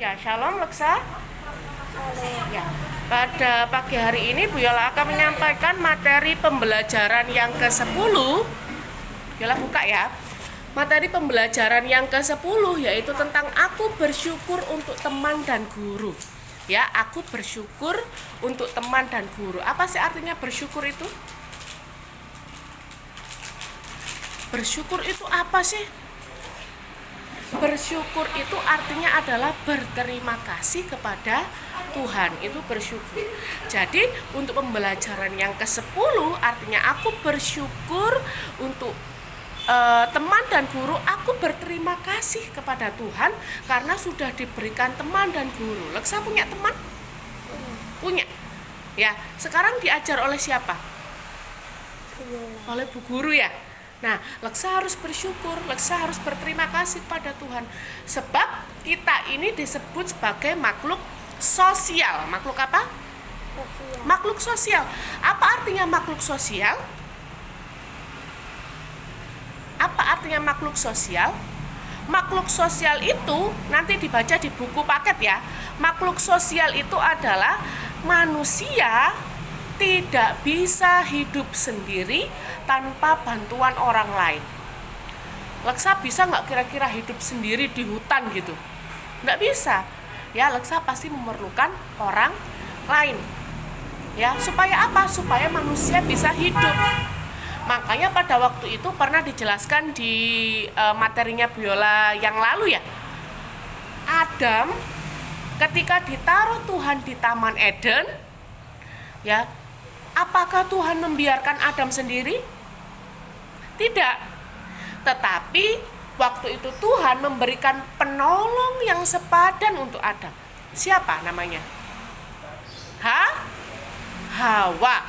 Ya, shalom Leksa. Halo. Ya, pada pagi hari ini Bu Yola akan menyampaikan materi pembelajaran yang ke-10. Yola buka ya. Materi pembelajaran yang ke-10 yaitu tentang aku bersyukur untuk teman dan guru. Ya, aku bersyukur untuk teman dan guru. Apa sih artinya bersyukur itu? Bersyukur itu apa sih? Bersyukur itu artinya adalah berterima kasih kepada Tuhan, itu bersyukur. Jadi untuk pembelajaran yang ke-10 artinya aku bersyukur untuk teman dan guru. Aku berterima kasih kepada Tuhan karena sudah diberikan teman dan guru. Leksa punya teman? Punya. Ya, sekarang diajar oleh siapa? Oleh Bu Guru ya. Nah, Leksa harus bersyukur, Leksa harus berterima kasih pada Tuhan. Sebab kita ini disebut sebagai makhluk sosial. Makhluk apa? Sosial. Makhluk sosial. Apa artinya makhluk sosial? Apa artinya makhluk sosial? Makhluk sosial itu nanti dibaca di buku paket ya. Makhluk sosial itu adalah manusia tidak bisa hidup sendiri tanpa bantuan orang lain. Leksa bisa nggak kira-kira hidup sendiri di hutan gitu? Nggak bisa. Ya, Leksa pasti memerlukan orang lain. Ya, supaya apa? Supaya manusia bisa hidup. Makanya pada waktu itu pernah dijelaskan di materinya Biola yang lalu ya. Adam ketika ditaruh Tuhan di Taman Eden, ya, apakah Tuhan membiarkan Adam sendiri? Tidak. Tetapi waktu itu Tuhan memberikan penolong yang sepadan untuk Adam. Siapa namanya? Hawa.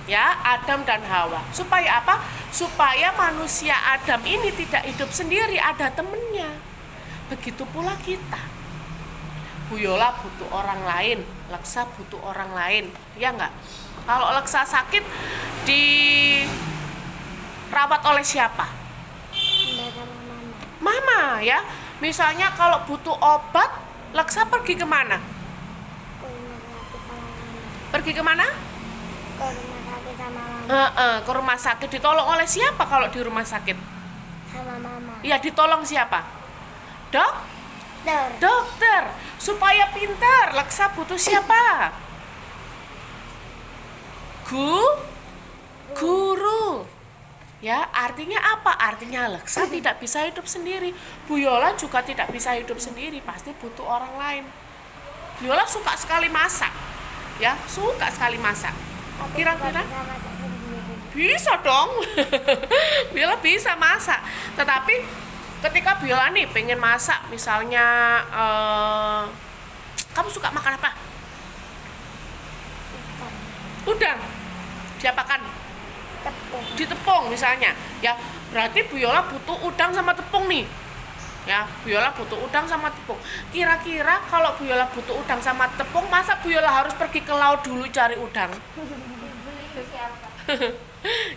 Ya, Adam dan Hawa. Supaya apa? Supaya manusia Adam ini tidak hidup sendiri, ada temennya. Begitu pula kita. Bu Yola butuh orang lain, Leksa butuh orang lain, ya enggak? Kalau Leksa sakit dirawat oleh siapa? Mama ya. Misalnya kalau butuh obat, Leksa pergi kemana? Pergi kemana? Ke rumah sakit. Ditolong oleh siapa kalau di rumah sakit? Sama mama. Ya, ditolong siapa? Dokter. Supaya pintar, Leksa butuh siapa? Guru. Ya, artinya apa? Artinya Leksa tidak bisa hidup sendiri. Bu Yola juga tidak bisa hidup sendiri, pasti butuh orang lain. Bu Yola suka sekali masak. Ya, suka sekali masak. Kira-kira bisa dong. Biola bisa masak. Tetapi ketika Biola nih pengen masak, misalnya kamu suka makan apa? Udang. Diapakan? Ditepung misalnya. Ya, berarti Biola butuh udang sama tepung nih. Ya, Biola butuh udang sama tepung. Kira-kira kalau Biola butuh udang sama tepung, masa Biola harus pergi ke laut dulu cari udang?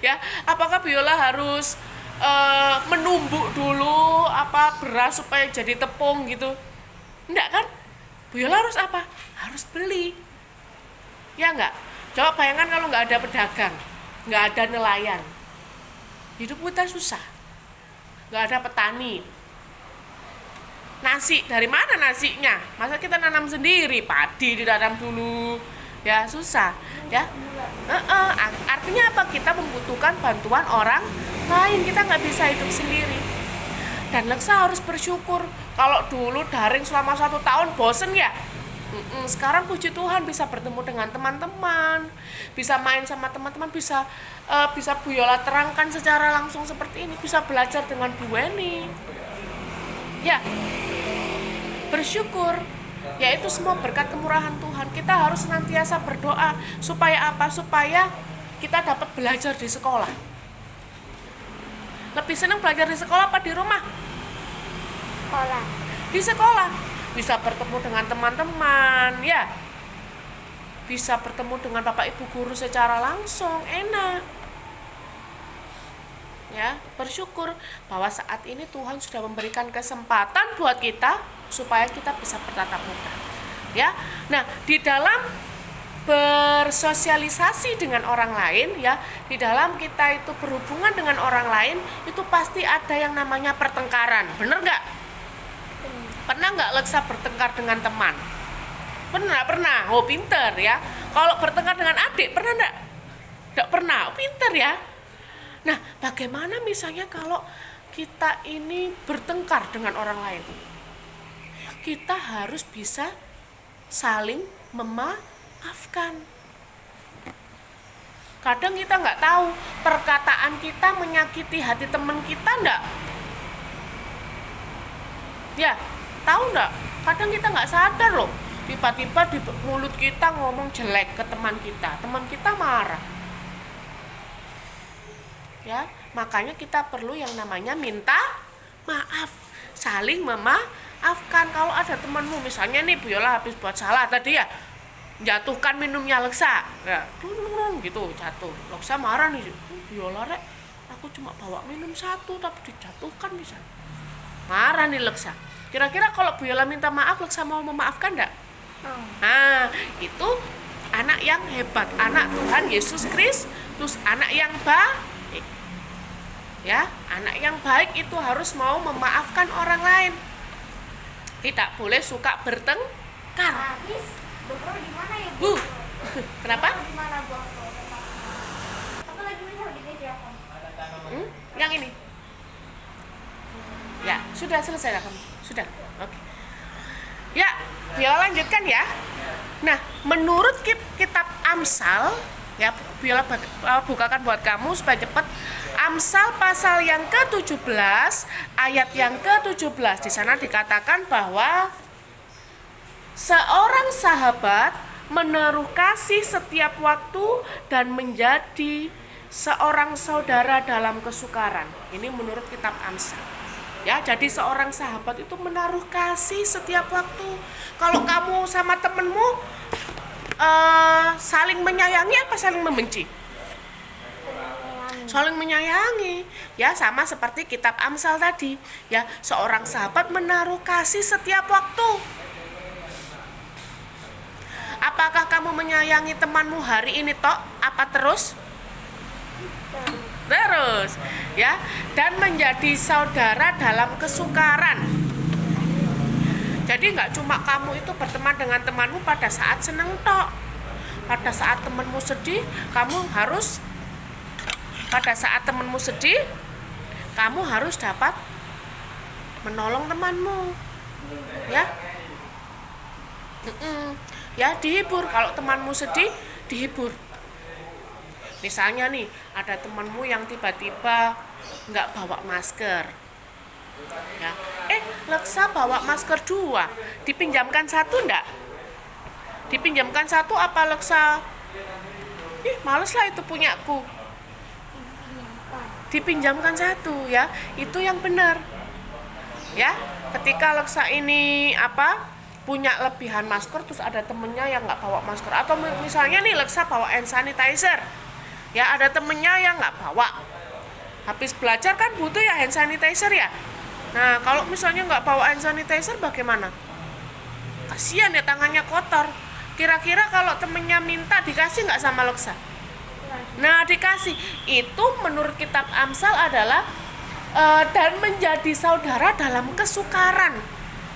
Ya, apakah Biola harus menumbuk dulu beras supaya jadi tepung gitu? Enggak kan? Biola harus apa? Harus beli. Ya enggak? Coba bayangkan kalau nggak ada pedagang, nggak ada nelayan, hidup kita susah. Nggak ada petani. Nasi, dari mana nasinya? Masa kita nanam sendiri, padi ditanam dulu, ya susah, ya. Artinya apa? Kita membutuhkan bantuan orang lain, kita nggak bisa hidup sendiri. Dan Leksa harus bersyukur. Kalau dulu daring selama 1 tahun bosen ya. Sekarang puji Tuhan bisa bertemu dengan teman-teman, bisa main sama teman-teman, bisa Bu Yola terangkan secara langsung seperti ini, bisa belajar dengan Bu Weni. Ya, bersyukur, yaitu semua berkat kemurahan Tuhan. Kita harus senantiasa berdoa supaya apa? Supaya kita dapat belajar di sekolah. Lebih senang belajar di sekolah apa di rumah? Sekolah. Di sekolah bisa bertemu dengan teman-teman, ya. Bisa bertemu dengan Bapak Ibu guru secara langsung, enak. Ya, bersyukur bahwa saat ini Tuhan sudah memberikan kesempatan buat kita supaya kita bisa bertatap muka. Ya. Nah, di dalam bersosialisasi dengan orang lain, ya, di dalam kita itu berhubungan dengan orang lain, itu pasti ada yang namanya pertengkaran. Bener nggak? Pernah nggak Leksa bertengkar dengan teman? Pernah. Oh, pinter ya. Kalau bertengkar dengan adik, pernah nggak? Nggak pernah. Oh, pinter ya. Nah, bagaimana misalnya kalau kita ini bertengkar dengan orang lain? Kita harus bisa saling memaafkan. Kadang kita nggak tahu perkataan kita menyakiti hati teman kita nggak? Ya, tahu nggak? Kadang kita nggak sadar loh. Tiba-tiba di mulut kita ngomong jelek ke teman kita marah. Ya, makanya kita perlu yang namanya minta maaf, saling memaafkan. Kalau ada temanmu misalnya nih, Bu Yola habis buat salah tadi ya, jatuhkan minumnya Leksa, ya, gitu jatuh. Leksa marah nih, Bu Yola rek, aku cuma bawa minum satu tapi dijatuhkan bisa. Marah nih Leksa. Kira-kira kalau Bu Yola minta maaf, Leksa mau memaafkan enggak? Nah, itu anak yang hebat, anak Tuhan Yesus Kristus, anak yang baik. Ya, anak yang baik itu harus mau memaafkan orang lain. Tidak boleh suka bertengkar. Habis, dokter gimana ya, Bu, kenapa? Di mana, Bu? Aku lagi bisa di meja. Yang ini. Ya, sudah selesai lah kamu. Sudah. Oke. Ya, Biola lanjutkan ya. Nah, menurut kitab Amsal, ya, Biola bukakan buat kamu supaya cepat. Amsal pasal yang ke-17, ayat yang ke-17. Di sana dikatakan bahwa seorang sahabat menaruh kasih setiap waktu dan menjadi seorang saudara dalam kesukaran. Ini menurut kitab Amsal. Ya, jadi seorang sahabat itu menaruh kasih setiap waktu. Kalau kamu sama temenmu saling menyayangi apa saling membenci? Saling menyayangi. Ya, sama seperti kitab Amsal tadi. Ya, seorang sahabat menaruh kasih setiap waktu. Apakah kamu menyayangi temanmu hari ini tok? Apa terus? Terus, ya, dan menjadi saudara dalam kesukaran. Jadi nggak cuma kamu itu berteman dengan temanmu pada saat seneng tok. Pada saat temanmu sedih, kamu harus dapat menolong temanmu. Ya. Ya, dihibur. Kalau temanmu sedih, dihibur. Misalnya nih, ada temanmu yang tiba-tiba nggak bawa masker. Ya. Leksa bawa masker 2. Dipinjamkan 1 enggak? Dipinjamkan 1 apa Leksa? Males lah itu punyaku. Dipinjamkan 1 ya. Itu yang benar. Ya, ketika Leksa ini punya lebihan masker, terus ada temennya yang nggak bawa masker, atau misalnya nih Leksa bawa hand sanitizer. Ya, ada temennya yang nggak bawa. Habis belajar kan butuh ya hand sanitizer ya. Nah, kalau misalnya nggak bawa hand sanitizer bagaimana? Kasihan ya, tangannya kotor. Kira-kira kalau temennya minta dikasih nggak sama Leksa? Nah, dikasih. Itu menurut kitab Amsal adalah dan menjadi saudara dalam kesukaran.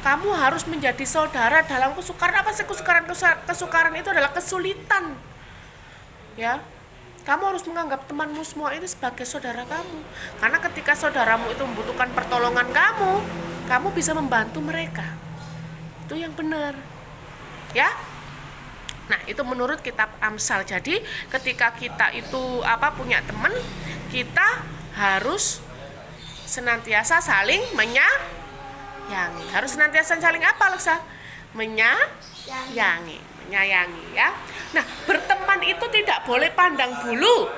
Kamu harus menjadi saudara dalam kesukaran. Apa sih kesukaran? Kesukaran itu adalah kesulitan. Ya. Kamu harus menganggap temanmu semua ini sebagai saudara kamu. Karena ketika saudaramu itu membutuhkan pertolongan kamu bisa membantu mereka. Itu yang benar. Ya. Nah, itu menurut kitab Amsal. Jadi, ketika kita itu punya teman, kita harus senantiasa saling menyayangi. Harus senantiasa saling apa, Leksa? Menyayangi ya. Nah, berteman itu tidak boleh pandang bulu.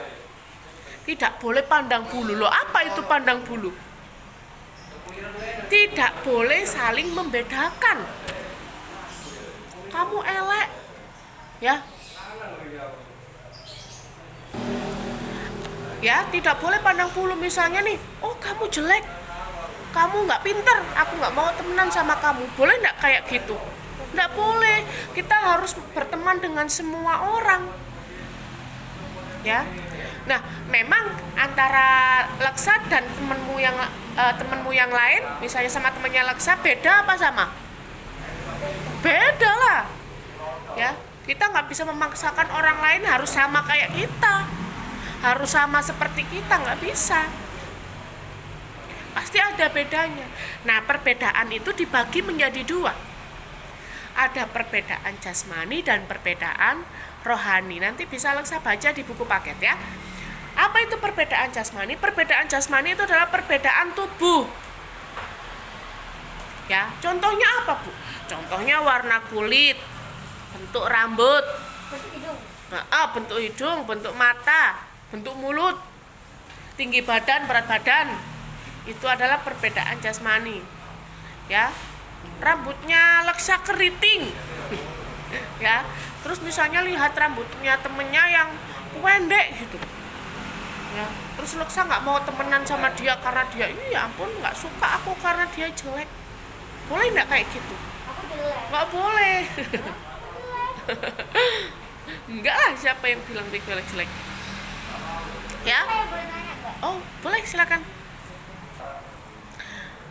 Tidak boleh pandang bulu. Loh, apa itu pandang bulu? Tidak boleh saling membedakan. Kamu elek, ya. Ya, tidak boleh pandang bulu. Misalnya nih, oh kamu jelek, kamu nggak pinter, aku nggak mau temenan sama kamu. Boleh nggak kayak gitu? Nggak boleh. Kita harus berteman dengan semua orang. Ya. Nah, memang antara Leksa dan temenmu yang lain, misalnya sama temennya Leksa, beda apa sama? Beda lah. Ya, kita nggak bisa memaksakan orang lain harus sama kayak kita, harus sama seperti kita, nggak bisa. Pasti ada bedanya. Nah, perbedaan itu dibagi menjadi dua. Ada perbedaan jasmani dan perbedaan rohani. Nanti bisa Leksa baca di buku paket ya. Apa itu perbedaan jasmani? Perbedaan jasmani itu adalah perbedaan tubuh. Ya, contohnya apa, Bu? Contohnya warna kulit, bentuk rambut, Bentuk hidung. bentuk hidung, bentuk mata, bentuk mulut, tinggi badan, berat badan. Itu adalah perbedaan jasmani. Ya. Rambutnya Leksa keriting. Ya. Terus misalnya lihat rambutnya temennya yang pendek gitu. Ya. Terus Leksa nggak mau temenan sama dia karena dia ini ya ampun nggak suka aku karena dia jelek. Boleh nggak kayak gitu? Aku jelek. Nggak boleh. Jelek. Enggak lah, siapa yang bilang dia jelek-jelek? Ya? Saya boleh nanya nggak? Oh, boleh, silakan.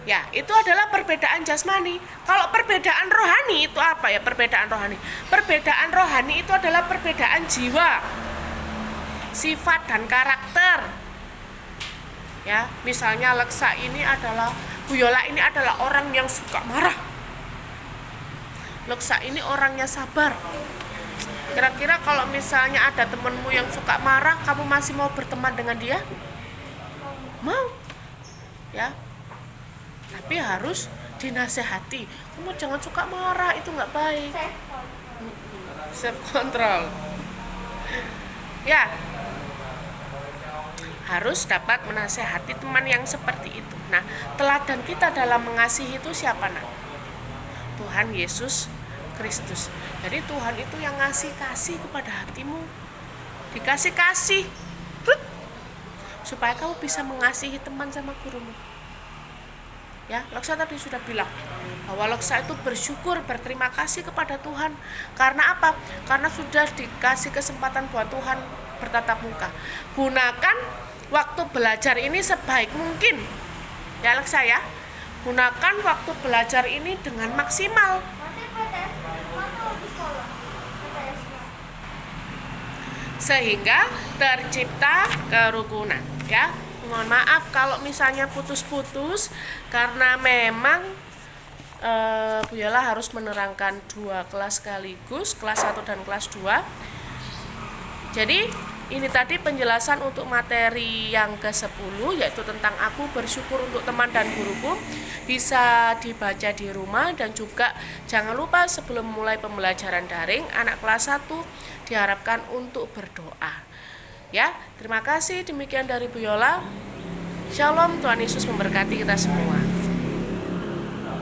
Ya, itu adalah perbedaan jasmani. Kalau perbedaan rohani itu apa ya? Perbedaan rohani. Perbedaan rohani itu adalah perbedaan jiwa, sifat dan karakter. Ya, misalnya Leksa ini adalah Bu Yola ini adalah orang yang suka marah. Leksa ini orangnya sabar. Kira-kira kalau misalnya ada temenmu yang suka marah, kamu masih mau berteman dengan dia? Mau? Ya. Tapi harus dinasehati. Kamu jangan suka marah, itu nggak baik. Self control. Ya. Harus dapat menasehati teman yang seperti itu. Nah, teladan kita dalam mengasihi itu siapa, Nak? Tuhan Yesus Kristus. Jadi Tuhan itu yang ngasih kasih kepada hatimu. Dikasih kasih. Supaya kamu bisa mengasihi teman sama gurumu. Ya, Leksa tadi sudah bilang bahwa Leksa itu bersyukur, berterima kasih kepada Tuhan. Karena apa? Karena sudah dikasih kesempatan buat Tuhan bertatap muka. Gunakan waktu belajar ini sebaik mungkin. Ya, Leksa ya. Gunakan waktu belajar ini dengan maksimal. Nanti PTS, mana di sekolah? PTS-nya. Sehingga tercipta kerukunan. Ya. Mohon maaf kalau misalnya putus-putus karena memang Bu Yola harus menerangkan dua kelas sekaligus, kelas 1 dan kelas 2. Jadi ini tadi penjelasan untuk materi yang ke-10, yaitu tentang aku bersyukur untuk teman dan guruku. Bisa dibaca di rumah, dan juga jangan lupa sebelum mulai pembelajaran daring, anak kelas 1 diharapkan untuk berdoa. Ya, terima kasih. Demikian dari Bu Yola. Shalom, Tuhan Yesus memberkati kita semua.